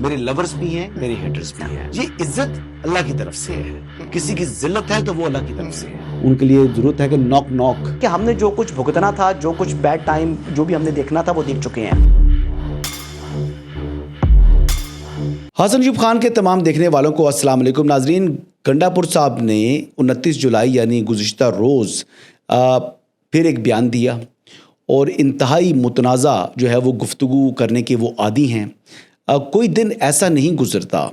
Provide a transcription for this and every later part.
میرے لورز بھی ہیں، میرے ہیٹرز بھی ہیں. یہ عزت اللہ کی طرف سے ہے. کسی کی ذلت ہے تو وہ اللہ کی طرف سے ہے. ان کے لیے ضرورت ہے کہ نوک نوک کہ ہم نے جو کچھ بھگتنا تھا، جو کچھ بیڈ ٹائم جو بھی ہم نے دیکھنا تھا وہ دیکھ چکے ہیں. حسن ایوب خان کے تمام دیکھنے والوں کو السلام علیکم. ناظرین، گنڈا پور صاحب نے 29 جولائی یعنی گزشتہ روز پھر ایک بیان دیا اور انتہائی متنازع جو ہے وہ گفتگو کرنے کے وہ عادی ہیں. کوئی دن ایسا نہیں گزرتا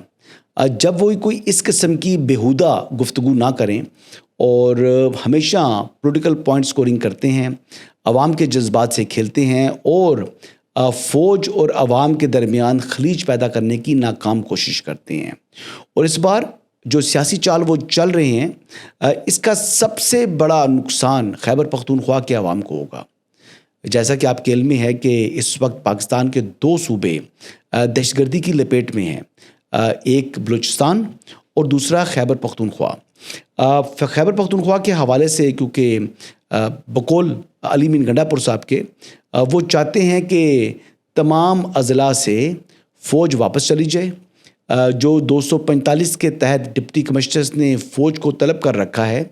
جب وہ کوئی اس قسم کی بیہودہ گفتگو نہ کریں اور ہمیشہ پولیٹیکل پوائنٹ سکورنگ کرتے ہیں، عوام کے جذبات سے کھیلتے ہیں اور فوج اور عوام کے درمیان خلیج پیدا کرنے کی ناکام کوشش کرتے ہیں. اور اس بار جو سیاسی چال وہ چل رہے ہیں، اس کا سب سے بڑا نقصان خیبر پختونخوا کے عوام کو ہوگا. جیسا کہ آپ کے علم میں ہے کہ اس وقت پاکستان کے 2 صوبے دہشت گردی کی لپیٹ میں ہیں، ایک بلوچستان اور دوسرا خیبر پختونخوا. خیبر پختونخوا کے حوالے سے کیونکہ بقول علی مین گنڈا پور صاحب کے وہ چاہتے ہیں کہ تمام اضلاع سے فوج واپس چلی جائے. جو 245 کے تحت ڈپٹی کمشنرز نے فوج کو طلب کر رکھا ہے،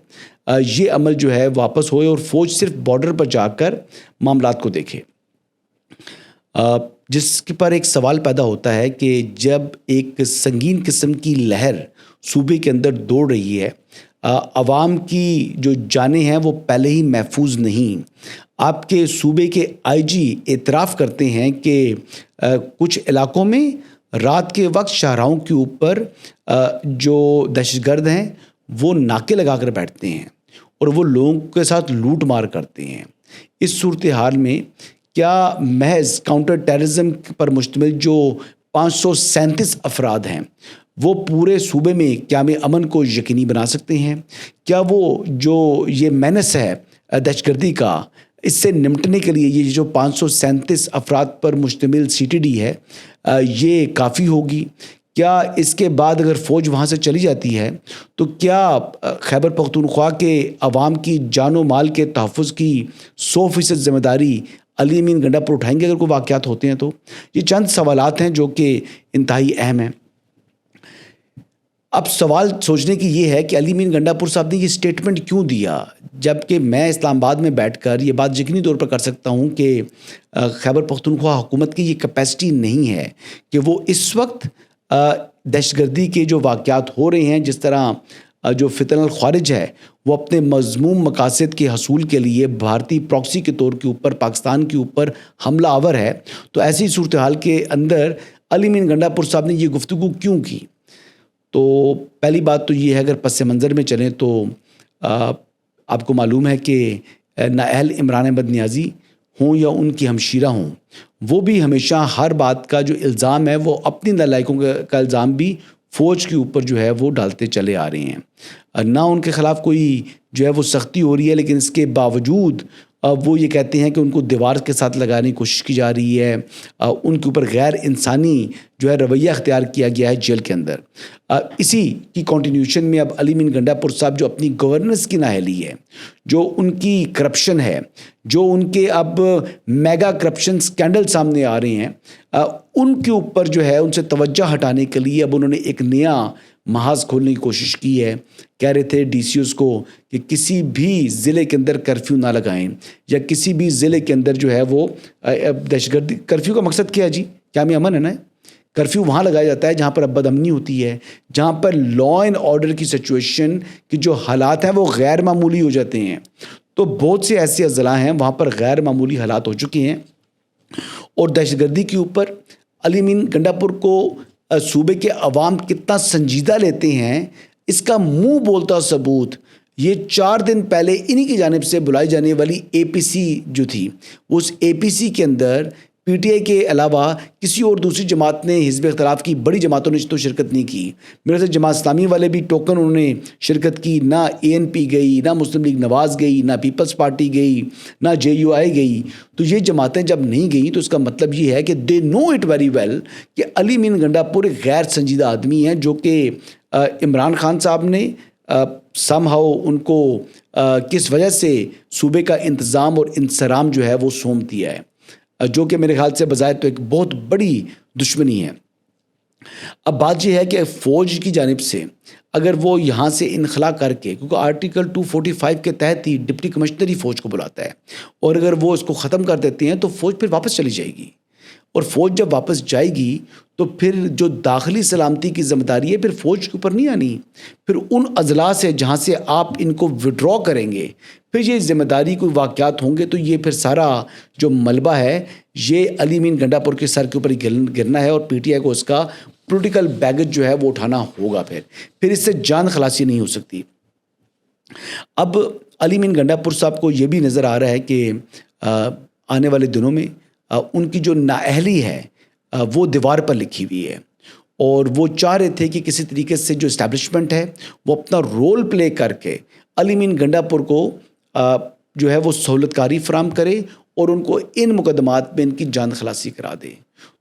یہ عمل جو ہے واپس ہوئے اور فوج صرف بارڈر پر جا کر معاملات کو دیکھے. جس کے پر ایک سوال پیدا ہوتا ہے کہ جب ایک سنگین قسم کی لہر صوبے کے اندر دوڑ رہی ہے، عوام کی جو جانیں ہیں وہ پہلے ہی محفوظ نہیں. آپ کے صوبے کے آئی جی اعتراف کرتے ہیں کہ کچھ علاقوں میں رات کے وقت شاہراہوں کے اوپر جو دہشت گرد ہیں وہ ناکے لگا کر بیٹھتے ہیں اور وہ لوگوں کے ساتھ لوٹ مار کرتے ہیں. اس صورتحال میں کیا محض کاؤنٹر ٹیررزم پر مشتمل جو 537 افراد ہیں وہ پورے صوبے میں قیام امن کو یقینی بنا سکتے ہیں؟ کیا وہ جو یہ مینس ہے دہشت گردی کا، اس سے نمٹنے کے لیے یہ جو 537 افراد پر مشتمل سی ٹی ڈی ہے یہ کافی ہوگی؟ کیا اس کے بعد اگر فوج وہاں سے چلی جاتی ہے تو کیا خیبر پختونخوا کے عوام کی جان و مال کے تحفظ کی 100% ذمہ داری علی مین گنڈا پر اٹھائیں گے اگر کوئی واقعات ہوتے ہیں؟ تو یہ چند سوالات ہیں جو کہ انتہائی اہم ہیں. اب سوال سوچنے کی یہ ہے کہ علی مین گنڈا پور صاحب نے یہ سٹیٹمنٹ کیوں دیا، جبکہ میں اسلام آباد میں بیٹھ کر یہ بات یقینی طور پر کر سکتا ہوں کہ خیبر پختونخوا حکومت کی یہ کیپیسٹی نہیں ہے کہ وہ اس وقت دہشت گردی کے جو واقعات ہو رہے ہیں، جس طرح جو فتن الخوارج ہے وہ اپنے مذموم مقاصد کے حصول کے لیے بھارتی پراکسی کے طور کے اوپر پاکستان کے اوپر حملہ آور ہے، تو ایسی صورتحال کے اندر علی مین گنڈا پور صاحب نے یہ گفتگو کیوں کی؟ تو پہلی بات تو یہ ہے، اگر پس منظر میں چلیں تو آپ کو معلوم ہے کہ نااہل عمران احمد نیازی ہوں یا ان کی ہمشیرہ ہوں، وہ بھی ہمیشہ ہر بات کا جو الزام ہے وہ اپنی نالائکوں کا الزام بھی فوج کے اوپر جو ہے وہ ڈالتے چلے آ رہے ہیں. نہ ان کے خلاف کوئی جو ہے وہ سختی ہو رہی ہے، لیکن اس کے باوجود وہ یہ کہتے ہیں کہ ان کو دیوار کے ساتھ لگانے کی کوشش کی جا رہی ہے، ان کے اوپر غیر انسانی جو ہے رویہ اختیار کیا گیا ہے جیل کے اندر. اسی کی کنٹینیوشن میں اب علی مین گنڈا پور صاحب جو اپنی گورننس کی نااہلی ہے، جو ان کی کرپشن ہے، جو ان کے اب میگا کرپشن سکینڈل سامنے آ رہے ہیں، ان کے اوپر جو ہے ان سے توجہ ہٹانے کے لیے اب انہوں نے ایک نیا محاذ کھولنے کی کوشش کی ہے. کہہ رہے تھے ڈی سی اوز کو کہ کسی بھی ضلع کے اندر کرفیو نہ لگائیں، یا کسی بھی ضلع کے اندر جو ہے وہ دہشت گردی. کرفیو کا مقصد کیا ہے جی؟ قیام امن ہے نا. کرفیو وہاں لگایا جاتا ہے جہاں پر بد امنی ہوتی ہے، جہاں پر لا اینڈ آرڈر کی سچویشن کی جو حالات ہیں وہ غیر معمولی ہو جاتے ہیں. تو بہت سے ایسے اضلاع ہیں وہاں پر غیر معمولی حالات ہو چکے ہیں، اور دہشت گردی کے اوپر علی مین گنڈا پور کو صوبے کے عوام کتنا سنجیدہ لیتے ہیں اس کا منہ بولتا ثبوت یہ 4 دن پہلے انہی کی جانب سے بلائی جانے والی اے پی سی جو تھی، اس اے پی سی کے اندر پی ٹی آئی کے علاوہ کسی اور دوسری جماعت نے، حزب اختلاف کی بڑی جماعتوں نے تو شرکت نہیں کی. میرے سے جماعت اسلامی والے بھی ٹوکن انہوں نے شرکت کی، نہ اے این پی گئی، نہ مسلم لیگ نواز گئی، نہ پیپلز پارٹی گئی، نہ جے یو آئی گئی. تو یہ جماعتیں جب نہیں گئیں تو اس کا مطلب یہ ہے کہ دے نو اٹ ویری ویل کہ علی مین گنڈا پور ایک غیر سنجیدہ آدمی ہیں، جو کہ عمران خان صاحب نے سم ہاؤ ان کو کس وجہ سے صوبے کا انتظام اور انصرام جو ہے وہ سونپ دیا ہے، جو کہ میرے خیال سے بظاہر تو ایک بہت بڑی دشمنی ہے. اب بات یہ ہے کہ فوج کی جانب سے اگر وہ یہاں سے انخلا کر کے، کیونکہ آرٹیکل 245 کے تحت ہی ڈپٹی کمشنر ہی فوج کو بلاتا ہے، اور اگر وہ اس کو ختم کر دیتے ہیں تو فوج پھر واپس چلی جائے گی، اور فوج جب واپس جائے گی تو پھر جو داخلی سلامتی کی ذمہ داری ہے پھر فوج کے اوپر نہیں آنی، پھر ان اضلاع سے جہاں سے آپ ان کو وڈرا کریں گے پھر یہ ذمہ داری کوئی واقعات ہوں گے تو یہ پھر سارا جو ملبہ ہے یہ علی مین گنڈا پور کے سر کے اوپر ہی گرنا ہے، اور پی ٹی آئی کو اس کا پولیٹیکل بیگج جو ہے وہ اٹھانا ہوگا، پھر اس سے جان خلاصی نہیں ہو سکتی۔ اب علی مین گنڈا پور صاحب کو یہ بھی نظر آ رہا ہے کہ آنے والے دنوں میں ان کی جو نااہلی ہے وہ دیوار پر لکھی ہوئی ہے، اور وہ چاہ رہے تھے کہ کسی طریقے سے جو اسٹیبلشمنٹ ہے وہ اپنا رول پلے کر کے علی مین گنڈا پور کو جو ہے وہ سہولت کاری فراہم کرے اور ان کو ان مقدمات میں ان کی جان خلاصی کرا دے،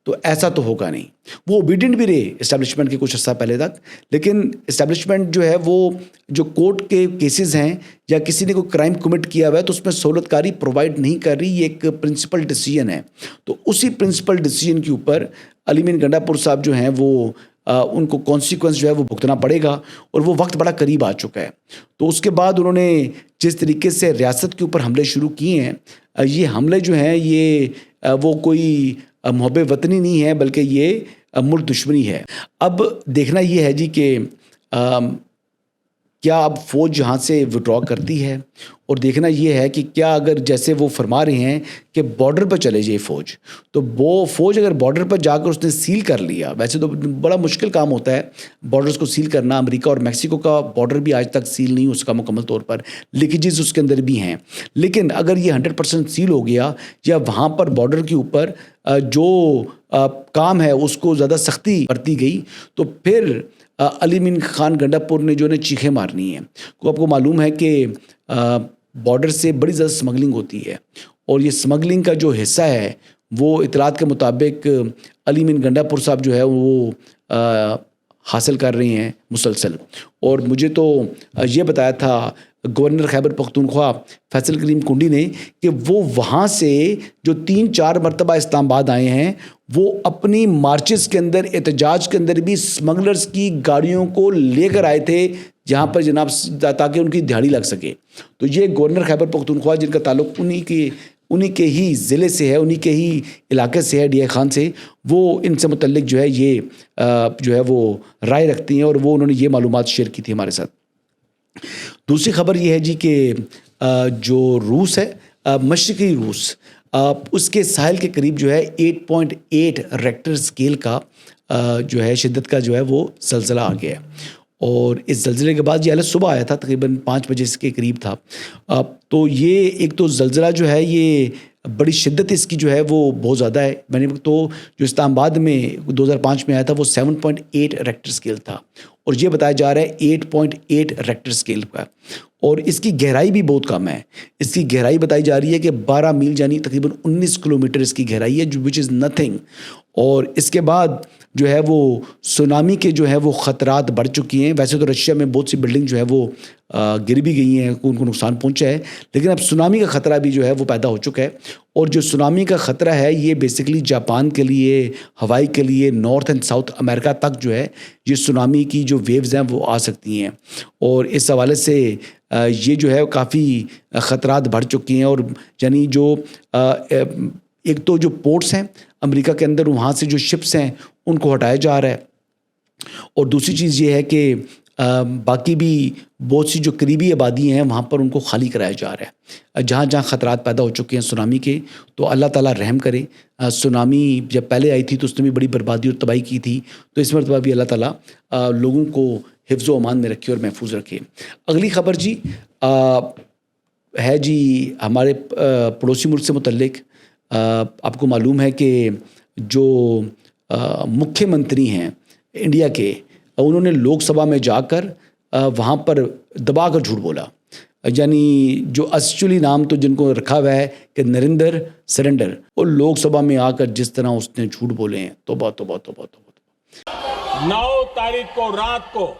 تو ایسا تو ہوگا نہیں۔ وہ اوبیڈینٹ بھی رہے اسٹیبلشمنٹ کے کچھ عرصہ پہلے تک، لیکن اسٹیبلشمنٹ جو ہے وہ جو کورٹ کے کیسز ہیں یا کسی نے کوئی کرائم کمٹ کیا ہوا ہے تو اس میں سہولت کاری پرووائڈ نہیں کر رہی، یہ ایک پرنسپل ڈیسیجن ہے، تو اسی پرنسپل ڈیسیجن کے اوپر علی مین گنڈا پور صاحب جو ہیں وہ ان کو کانسیکوینس جو ہے وہ بھگتنا پڑے گا، اور وہ وقت بڑا قریب آ چکا ہے۔ تو اس کے بعد انہوں نے جس طریقے سے ریاست کے اوپر حملے شروع کیے ہیں، یہ حملے جو ہیں یہ وہ کوئی محب وطنی نہیں ہے بلکہ یہ ملک دشمنی ہے۔ اب دیکھنا یہ ہے جی کہ کیا اب فوج یہاں سے وڈرا کرتی ہے، اور دیکھنا یہ ہے کہ کیا اگر جیسے وہ فرما رہے ہیں کہ بارڈر پر چلے جائے فوج، تو وہ فوج اگر بارڈر پر جا کر اس نے سیل کر لیا، ویسے تو بڑا مشکل کام ہوتا ہے بارڈرز کو سیل کرنا، امریکہ اور میکسیکو کا بارڈر بھی آج تک سیل نہیں ہو سکا مکمل طور پر، لیکیجز اس کے اندر بھی ہیں، لیکن اگر یہ 100% سیل ہو گیا یا وہاں پر بارڈر کے اوپر جو کام ہے اس کو زیادہ سختی برتی گئی، تو پھر علی مین خان گنڈا پور نے جو چیخیں مارنی ہیں۔ آپ کو معلوم ہے کہ بارڈر سے بڑی زیادہ سمگلنگ ہوتی ہے، اور یہ سمگلنگ کا جو حصہ ہے وہ اطلاعات کے مطابق علی مین گنڈا پور صاحب جو ہے وہ حاصل کر رہے ہیں مسلسل، اور مجھے تو یہ بتایا تھا گورنر خیبر پختونخوا فیصل کریم کنڈی نے کہ وہ وہاں سے جو 3-4 مرتبہ اسلام آباد آئے ہیں وہ اپنی مارچز کے اندر، احتجاج کے اندر بھی اسمگلرز کی گاڑیوں کو لے کر آئے تھے جہاں پر جناب تاکہ ان کی دہاڑی لگ سکے۔ تو یہ گورنر خیبر پختونخوا جن کا تعلق انہی کے ہی ضلع سے ہے، انہی کے ہی علاقے سے ہے، ڈی اے خان سے، وہ ان سے متعلق جو ہے یہ جو ہے وہ رائے رکھتی ہیں، اور وہ انہوں نے یہ معلومات شیئر کی تھی ہمارے ساتھ۔ دوسری خبر یہ ہے جی کہ جو روس ہے، مشرقی روس، اس کے ساحل کے قریب جو ہے 8.8 ریکٹر اسکیل کا جو ہے شدت کا جو ہے وہ زلزلہ آ گیا ہے، اور اس زلزلے کے بعد یہ الگ صبح آیا تھا، تقریباً 5 بجے کے قریب تھا۔ تو یہ ایک تو زلزلہ جو ہے یہ بڑی شدت اس کی جو ہے وہ بہت زیادہ ہے، میں نے تو جو اسلام آباد میں 2005 میں آیا تھا وہ 7.8 ریکٹر اسکیل تھا، اور یہ بتایا جا رہا ہے 8.8 ریکٹر اسکیل کا، اور اس کی گہرائی بھی بہت کم ہے۔ اس کی گہرائی بتائی جا رہی ہے کہ 12 میل یعنی تقریباً 19 کلومیٹر اس کی گہرائی ہے، وچ از نتھنگ۔ اور اس کے بعد جو ہے وہ سونامی کے جو ہے وہ خطرات بڑھ چکی ہیں۔ ویسے تو رشیا میں بہت سی بلڈنگ جو ہے وہ گر بھی گئی ہیں، ان کو نقصان پہنچا ہے، لیکن اب سونامی کا خطرہ بھی جو ہے وہ پیدا ہو چکا ہے، اور جو سونامی کا خطرہ ہے یہ بیسیکلی جاپان کے لیے، ہوائی کے لیے، نارتھ اینڈ ساؤتھ امریکہ تک جو ہے یہ سونامی کی جو ویوز ہیں وہ آ سکتی ہیں، اور اس حوالے سے یہ جو ہے کافی خطرات بڑھ چکی ہیں، اور یعنی جو ایک تو جو پورٹس ہیں امریکہ کے اندر وہاں سے جو شپس ہیں ان کو ہٹایا جا رہا ہے، اور دوسری چیز یہ ہے کہ باقی بھی بہت سی جو قریبی آبادی ہیں وہاں پر ان کو خالی کرایا جا رہا ہے جہاں جہاں خطرات پیدا ہو چکے ہیں سونامی کے۔ تو اللہ تعالیٰ رحم کرے، سونامی جب پہلے آئی تھی تو اس نے بھی بڑی بربادی اور تباہی کی تھی، تو اس مرتبہ بھی اللہ تعالیٰ لوگوں کو حفظ و امان میں رکھے اور محفوظ رکھے۔ اگلی خبر جی ہے جی ہمارے پڑوسی ملک سے متعلق۔ آپ کو معلوم ہے کہ جو مکھیہ منتری ہیں انڈیا کے، انہوں نے لوک سبھا میں جا کر وہاں پر دبا کر جھوٹ بولا، یعنی جو ایکچولی نام تو جن کو رکھا ہوا ہے کہ نریندر سرنڈر، اور لوک سبھا میں آ کر جس طرح اس نے جھوٹ بولے ہیں، توبہ توبہ توبہ توبہ۔ 9 تاریخ کو رات کو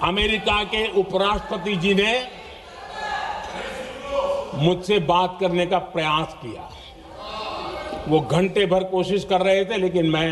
امریکہ کے اپ راشٹرپتی جی نے مجھ سے بات کرنے کا پریاس کیا، وہ گھنٹے بھر کوشش کر رہے تھے، لیکن میں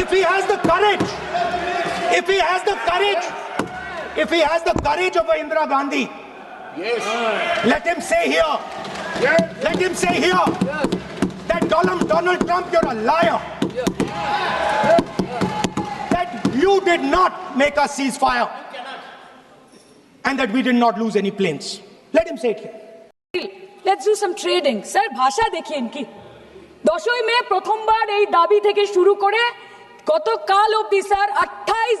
If he has the courage of Indira Gandhi, yes, let him say here, that Donald Trump, you're a liar, that you did not make us ceasefire, and that we did not lose any planes. Let him say it here. Let's do some trading. Sir, ভাষা দেখি ইনকি 10ই মে প্রথমবার এই দাবি থেকে শুরু করে গতকাল অবধি sir 28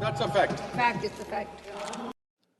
That's a fact. Fact is the fact.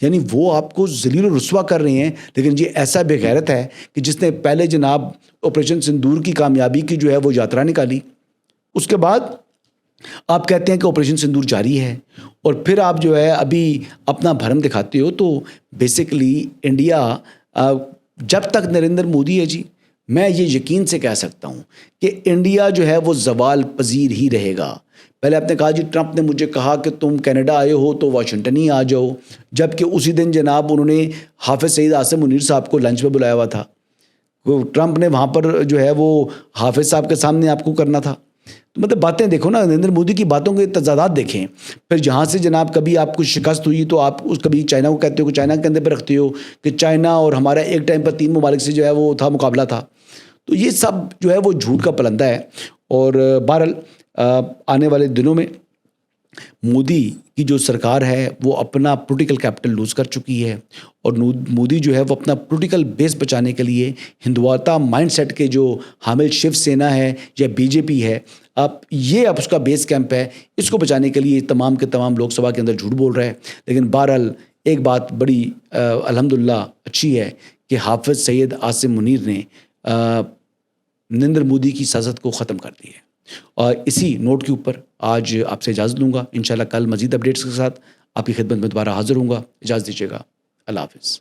یعنی وہ آپ کو ذلیل و رسوا کر رہے ہیں، لیکن یہ ایسا بے غیرت ہے کہ جس نے پہلے جناب آپریشن سندور کی کامیابی کی جو ہے وہ یاترا نکالی، اس کے بعد آپ کہتے ہیں کہ آپریشن سندور جاری ہے، اور پھر آپ جو ہے ابھی اپنا بھرم دکھاتے ہو. تو بیسیکلی انڈیا جب تک نریندر مودی ہے جی، میں یہ یقین سے کہہ سکتا ہوں کہ انڈیا جو ہے وہ زوال پذیر ہی رہے گا. پہلے آپ نے کہا جی ٹرمپ نے مجھے کہا کہ تم کینیڈا آئے ہو تو واشنگٹن ہی آ جاؤ، جبکہ اسی دن جناب انہوں نے حافظ سعید عاصم منیر صاحب کو لنچ پہ بلایا ہوا تھا. ٹرمپ نے وہاں پر جو ہے وہ حافظ صاحب کے سامنے آپ کو کرنا تھا. تو مطلب باتیں دیکھو نا، نریندر مودی کی باتوں کے تضادات دیکھیں. پھر جہاں سے جناب کبھی آپ کو شکست ہوئی تو آپ اس کبھی چائنا کو کہتے ہو کہ چائنا کے اندر پہ رکھتے ہو کہ چائنا اور ہمارا ایک ٹائم پر 3 ممالک سے جو ہے وہ تھا مقابلہ تھا. تو یہ سب جو ہے وہ جھوٹ کا پلندہ ہے. اور بہرحال آنے والے دنوں میں مودی کی جو سرکار ہے وہ اپنا پولیٹیکل کیپٹل لوز کر چکی ہے، اور مودی جو ہے وہ اپنا پولیٹیکل بیس بچانے کے لیے ہندوتا مائنڈ سیٹ کے جو حامل شیو سینا ہے یا بی جے پی ہے، اب اس کا بیس کیمپ ہے، اس کو بچانے کے لیے تمام کے تمام لوک سبھا کے اندر جھوٹ بول رہا ہے. لیکن بہرحال ایک بات بڑی الحمدللہ اچھی ہے کہ حافظ سعید عاصم منیر نے نریندر مودی کی سیاست کو ختم کر دی ہے. اور اسی نوٹ کے اوپر آج آپ سے اجازت لوں گا. انشاءاللہ کل مزید اپڈیٹس کے ساتھ آپ کی خدمت میں دوبارہ حاضر ہوں گا. اجازت دیجیے گا. اللہ حافظ.